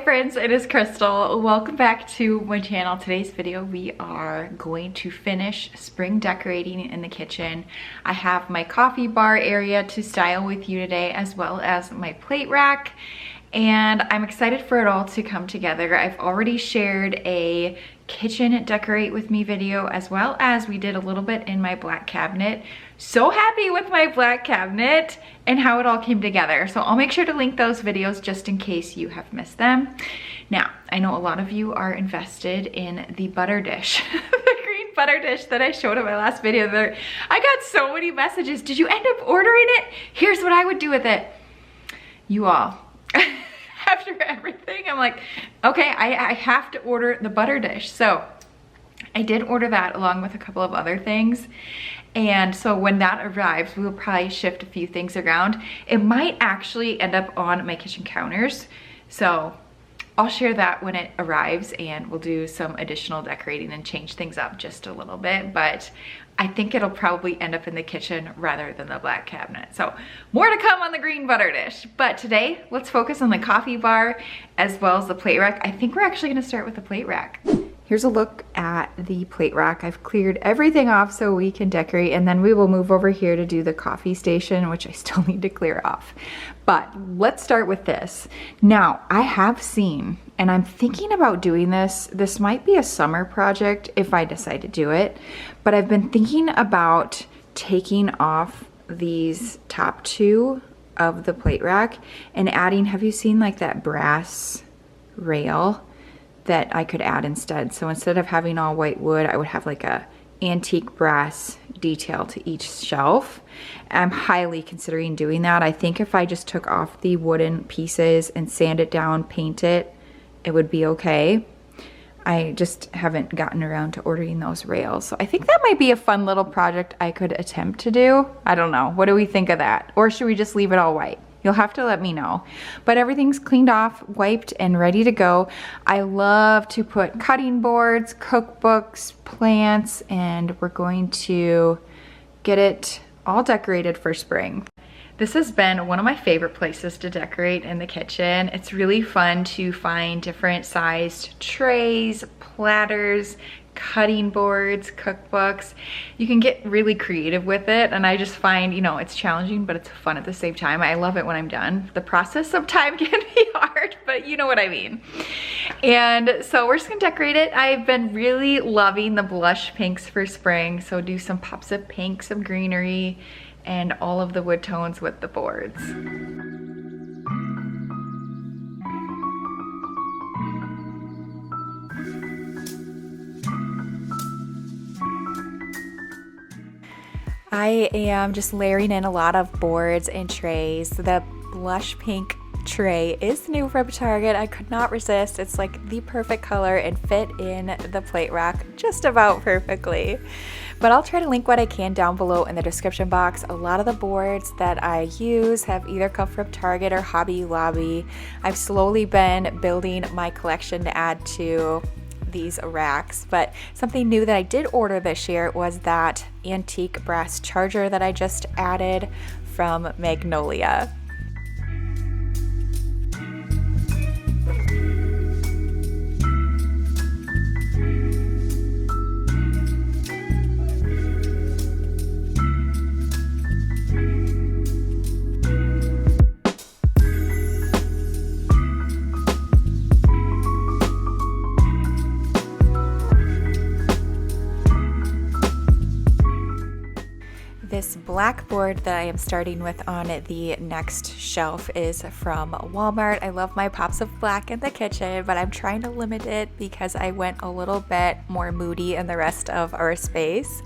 Hi friends, it is Crystal. Welcome back to my channel. Today's video, we are going to finish spring decorating in the kitchen. I have my coffee bar area to style with you today, as well as my plate rack. And I'm excited for it all to come together. I've already shared a kitchen decorate with me video, as well as we did a little bit in my black cabinet. So happy with my black cabinet and how it all came together. So I'll make sure to link those videos just in case you have missed them. Now, I know a lot of you are invested in the butter dish, the green butter dish that I showed in my last video. I got so many messages. Did you end up ordering it? Here's what I would do with it. You all, after everything, I'm like, okay, I have to order the butter dish. So I did order that along with a couple of other things. And so when that arrives, we'll probably shift a few things around. It might actually end up on my kitchen counters. So I'll share that when it arrives, and we'll do some additional decorating and change things up just a little bit. But I think it'll probably end up in the kitchen rather than the black cabinet. So more to come on the green butter dish. But today, let's focus on the coffee bar as well as the plate rack. I think we're actually gonna start with the plate rack. Here's a look at the plate rack. I've cleared everything off so we can decorate, and then we will move over here to do the coffee station, which I still need to clear off. But let's start with this. Now, I have seen, and I'm thinking about doing this. This might be a summer project if I decide to do it, but I've been thinking about taking off these top two of the plate rack and adding, have you seen like that brass rail that I could add instead? So instead of having all white wood, I would have like a antique brass detail to each shelf. I'm highly considering doing that. I think if I just took off the wooden pieces and sand it down, paint it, it would be okay. I just haven't gotten around to ordering those rails. So I think that might be a fun little project I could attempt to do. I don't know. What do we think of that? Or should we just leave it all white? You'll have to let me know. But everything's cleaned off, wiped, and ready to go. I love to put cutting boards, cookbooks, plants, and we're going to get it all decorated for spring. This has been one of my favorite places to decorate in the kitchen. It's really fun to find different sized trays, platters, cutting boards, cookbooks. You can get really creative with it, and I just find, you know, it's challenging, but it's fun at the same time. I love it when I'm done. The process sometimes can be hard, but you know what I mean. And so we're just gonna decorate it. I've been really loving the blush pinks for spring, so do some pops of pink, some greenery, and all of the wood tones with the boards. I am just layering in a lot of boards and trays. The blush pink tray is new from Target. I could not resist. It's like the perfect color and fit in the plate rack just about perfectly. But I'll try to link what I can down below in the description box. A lot of the boards that I use have either come from Target or Hobby Lobby. I've slowly been building my collection to add to these racks, but something new that I did order this year was that antique brass charger that I just added from Magnolia. This black board that I am starting with on the next shelf is from Walmart. I love my pops of black in the kitchen, but I'm trying to limit it because I went a little bit more moody in the rest of our space.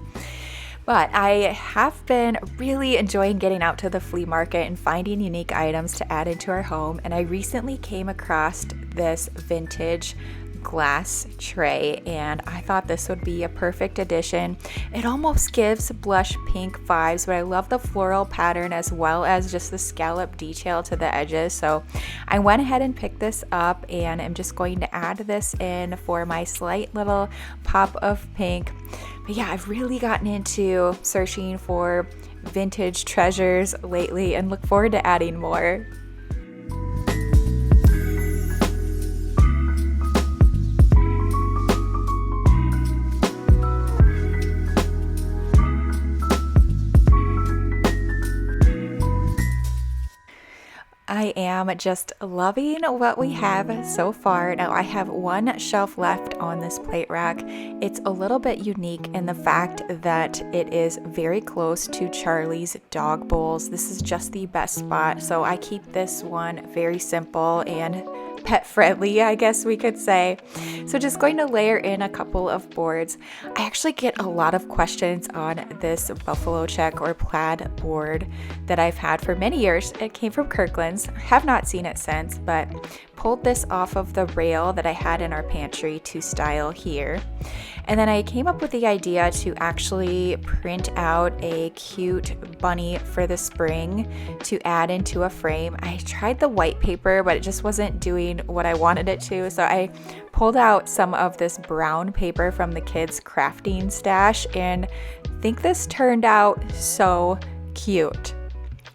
But I have been really enjoying getting out to the flea market and finding unique items to add into our home, and I recently came across this vintage glass tray, and I thought this would be a perfect addition. It almost gives blush pink vibes, but I love the floral pattern as well as just the scallop detail to the edges. So I went ahead and picked this up, and I'm just going to add this in for my slight little pop of pink. But yeah, I've really gotten into searching for vintage treasures lately and look forward to adding more. I am just loving what we have so far. Now I have one shelf left on this plate rack. It's a little bit unique in the fact that it is very close to Charlie's dog bowls. This is just the best spot, so I keep this one very simple and pet friendly, I guess we could say. So just going to layer in a couple of boards. I actually get a lot of questions on this buffalo check or plaid board that I've had for many years. It came from Kirkland's. Have not seen it since, but pulled this off of the rail that I had in our pantry to style here. And then I came up with the idea to actually print out a cute bunny for the spring to add into a frame. I tried the white paper, but it just wasn't doing what I wanted it to. So I pulled out some of this brown paper from the kids' crafting stash, and I think this turned out so cute.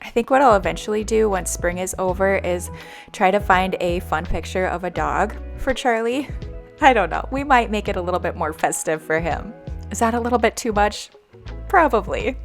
I think what I'll eventually do once spring is over is try to find a fun picture of a dog for Charlie. I don't know. We might make it a little bit more festive for him. Is that a little bit too much? Probably.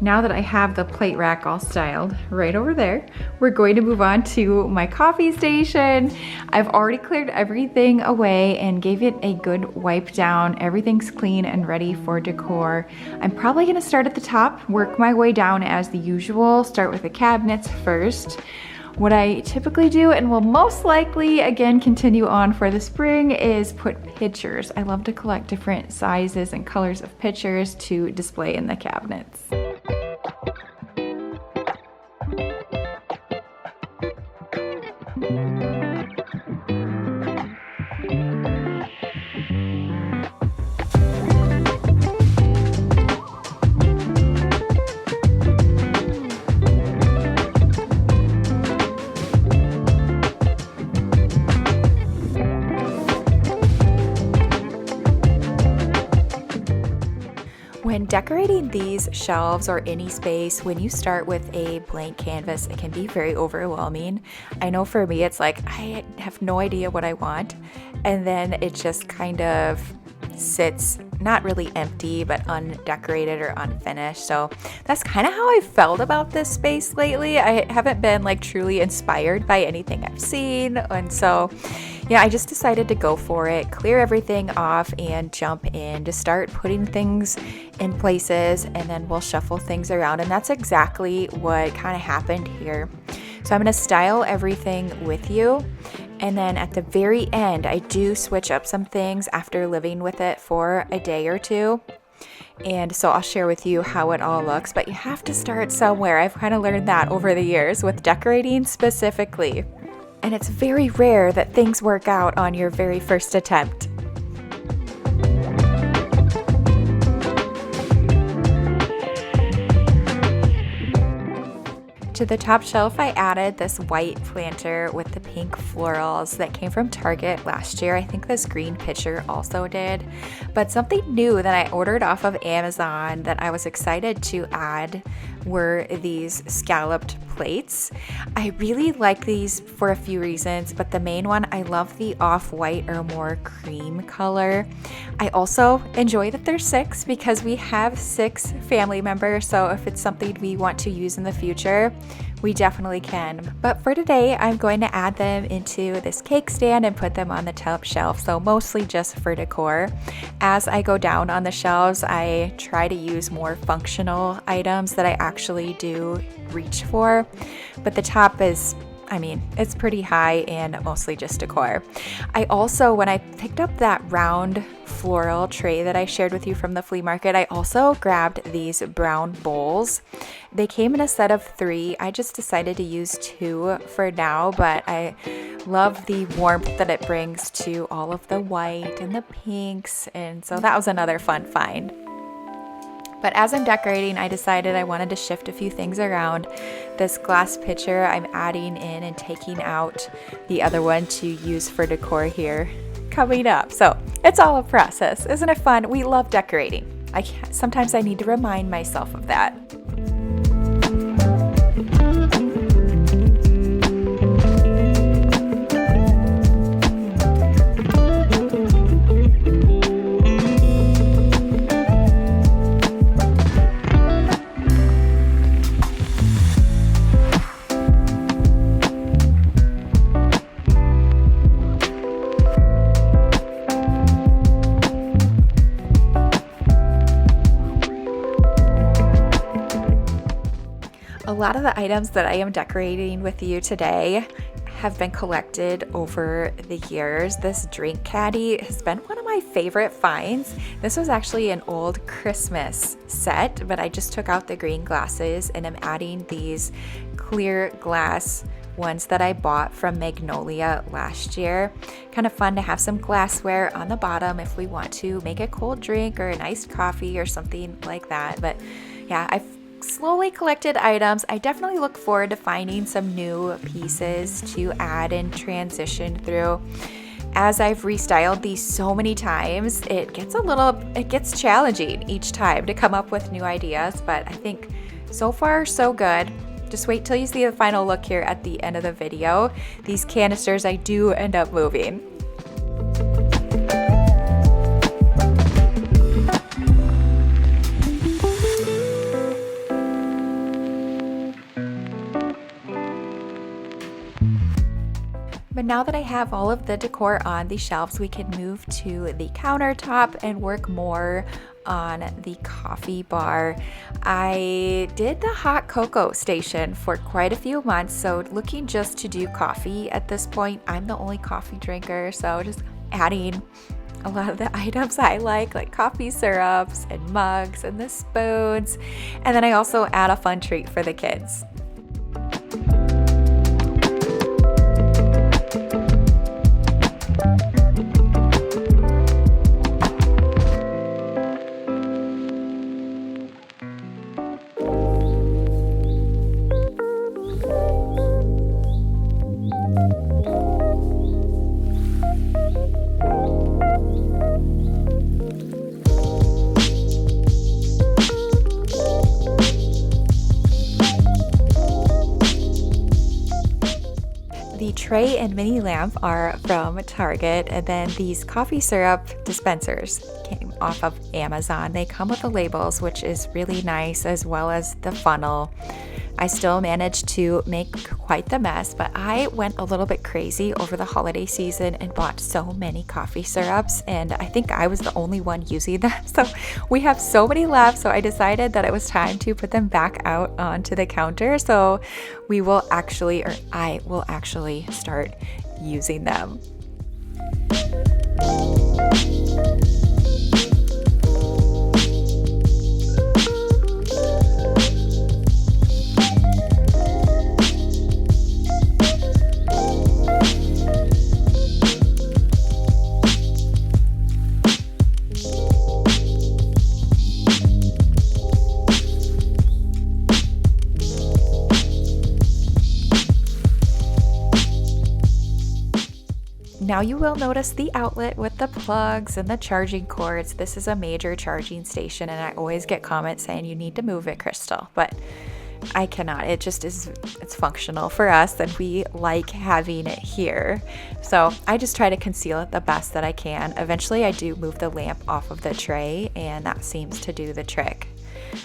Now that I have the plate rack all styled right over there, we're going to move on to my coffee station. I've already cleared everything away and gave it a good wipe down. Everything's clean and ready for decor. I'm probably gonna start at the top, work my way down as the usual, start with the cabinets first. What I typically do, and will most likely again continue on for the spring, is put pictures. I love to collect different sizes and colors of pictures to display in the cabinets. When decorating these shelves or any space, when you start with a blank canvas, it can be very overwhelming. I know for me, it's like, I have no idea what I want. And then it just kind of sits not really empty, but undecorated or unfinished. So that's kind of how I felt about this space lately. I haven't been like truly inspired by anything I've seen. And so yeah, I just decided to go for it, clear everything off and jump in to start putting things in places, and then we'll shuffle things around. And that's exactly what kind of happened here. So I'm going to style everything with you. And then at the very end, I do switch up some things after living with it for a day or two. And so I'll share with you how it all looks, but you have to start somewhere. I've kind of learned that over the years with decorating specifically. And it's very rare that things work out on your very first attempt. To the top shelf, I added this white planter with the pink florals that came from Target last year. I think this green pitcher also did. But something new that I ordered off of Amazon that I was excited to add were these scalloped plates. I really like these for a few reasons, but the main one, I love the off-white or more cream color. I also enjoy that there's 6 because we have 6 family members, so if it's something we want to use in the future, we definitely can. But for today, I'm going to add them into this cake stand and put them on the top shelf, so mostly just for decor. As I go down on the shelves, I try to use more functional items that I actually do reach for, but the top is, I mean, it's pretty high and mostly just decor. I also, when I picked up that round floral tray that I shared with you from the flea market, I also grabbed these brown bowls. They came in a set of 3. I just decided to use 2 for now, but I love the warmth that it brings to all of the white and the pinks, and so that was another fun find. But as I'm decorating, I decided I wanted to shift a few things around. This glass pitcher I'm adding in and taking out the other one to use for decor here coming up. So it's all a process. Isn't it fun? We love decorating. Sometimes I need to remind myself of that. A lot of the items that I am decorating with you today have been collected over the years. This drink caddy has been one of my favorite finds. This was actually an old Christmas set, but I just took out the green glasses and I'm adding these clear glass ones that I bought from Magnolia last year. Kind of fun to have some glassware on the bottom if we want to make a cold drink or an iced coffee or something like that. But yeah, I've slowly collected items. I definitely look forward to finding some new pieces to add and transition through. As I've restyled these so many times, it gets challenging each time to come up with new ideas, but I think so far so good. Just wait till you see the final look here at the end of the video. These canisters I do end up moving. But now that I have all of the decor on the shelves, we can move to the countertop and work more on the coffee bar. I did the hot cocoa station for quite a few months, so looking just to do coffee at this point. I'm the only coffee drinker, so just adding a lot of the items I like coffee syrups and mugs and the spoons. And then I also add a fun treat for the kids. The tray and mini lamp are from Target, and then these coffee syrup dispensers came off of Amazon. They come with the labels, which is really nice, as well as the funnel. I still managed to make quite the mess, but I went a little bit crazy over the holiday season and bought so many coffee syrups, and I think I was the only one using them. So we have so many left, so I decided that it was time to put them back out onto the counter. So I will actually start using them. Now you will notice the outlet with the plugs and the charging cords. This is a major charging station, and I always get comments saying you need to move it, Crystal, but I cannot. It just is, it's functional for us and we like having it here. So I just try to conceal it the best that I can. Eventually I do move the lamp off of the tray and that seems to do the trick.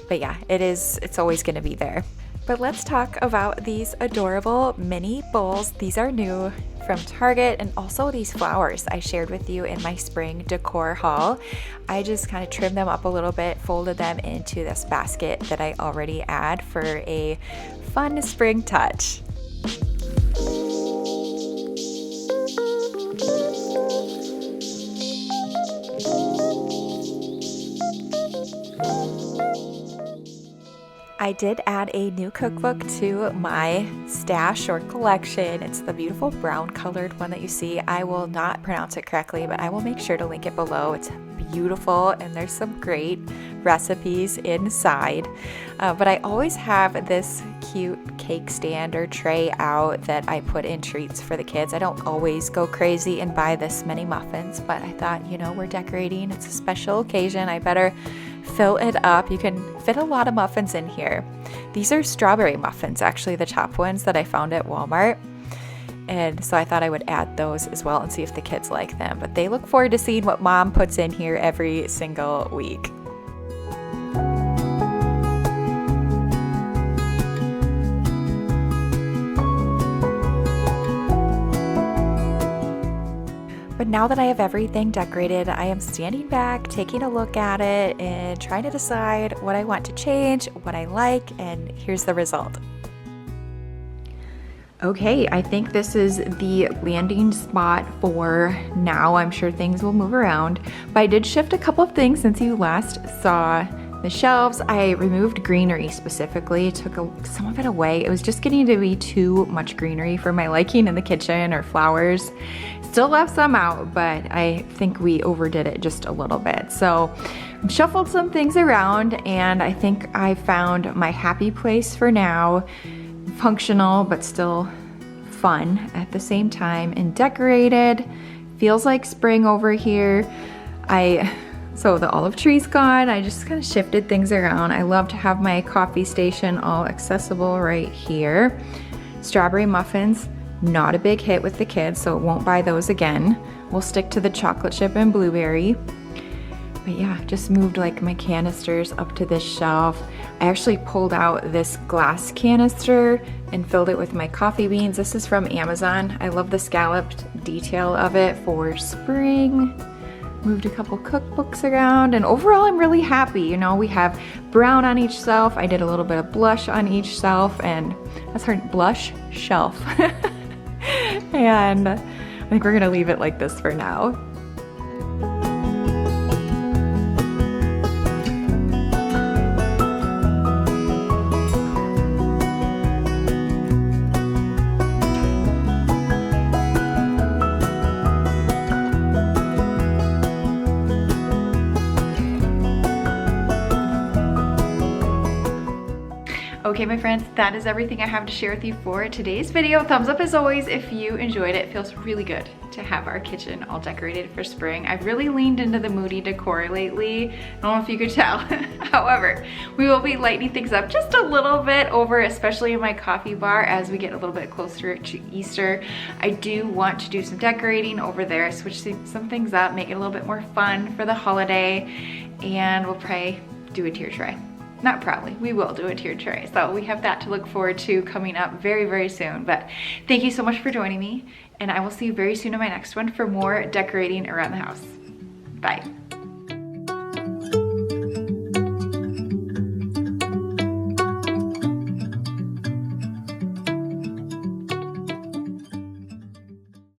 But yeah, it's always going to be there. But let's talk about these adorable mini bowls. These are new from Target, and also these flowers I shared with you in my spring decor haul. I just kind of trimmed them up a little bit, folded them into this basket that I already add for a fun spring touch. I did add a new cookbook to my stash or collection. It's the beautiful brown colored one that you see. I will not pronounce it correctly, but I will make sure to link it below. It's beautiful and there's some great recipes inside. But I always have this cute cake stand or tray out that I put in treats for the kids. I don't always go crazy and buy this many muffins, but I thought, you know, we're decorating. It's a special occasion. I better fill it up. You can fit a lot of muffins in here. These are strawberry muffins, actually, the top ones that I found at Walmart. And so I thought I would add those as well and see if the kids like them. But they look forward to seeing what Mom puts in here every single week. But now that I have everything decorated, I am standing back, taking a look at it, and trying to decide what I want to change, what I like, and here's the result. Okay, I think this is the landing spot for now. I'm sure things will move around, but I did shift a couple of things since you last saw the shelves. I removed greenery specifically, took some of it away. It was just getting to be too much greenery for my liking in the kitchen, or flowers. Still left some out, but I think we overdid it just a little bit. So shuffled some things around, and I think I found my happy place for now. Functional, but still fun at the same time, and decorated. Feels like spring over here. So the olive tree's gone. I just kind of shifted things around. I love to have my coffee station all accessible right here. Strawberry muffins, not a big hit with the kids, so won't buy those again. We'll stick to the chocolate chip and blueberry. But yeah, just moved like my canisters up to this shelf. I actually pulled out this glass canister and filled it with my coffee beans. This is from Amazon. I love the scalloped detail of it for spring. Moved a couple cookbooks around, and overall I'm really happy. You know, we have brown on each shelf. I did a little bit of blush on each shelf, and that's her blush shelf. And I think we're gonna leave it like this for now. Okay, my friends, that is everything I have to share with you for today's video. Thumbs up as always if you enjoyed it. It feels really good to have our kitchen all decorated for spring. I've really leaned into the moody decor lately. I don't know if you could tell. However, we will be lightening things up just a little bit over, especially in my coffee bar, as we get a little bit closer to Easter. I do want to do some decorating over there, switch some things up, make it a little bit more fun for the holiday, and we'll probably do a tier tray. Not probably, we will do a tiered tray. So we have that to look forward to coming up very, very soon. But thank you so much for joining me, and I will see you very soon in my next one for more decorating around the house. Bye.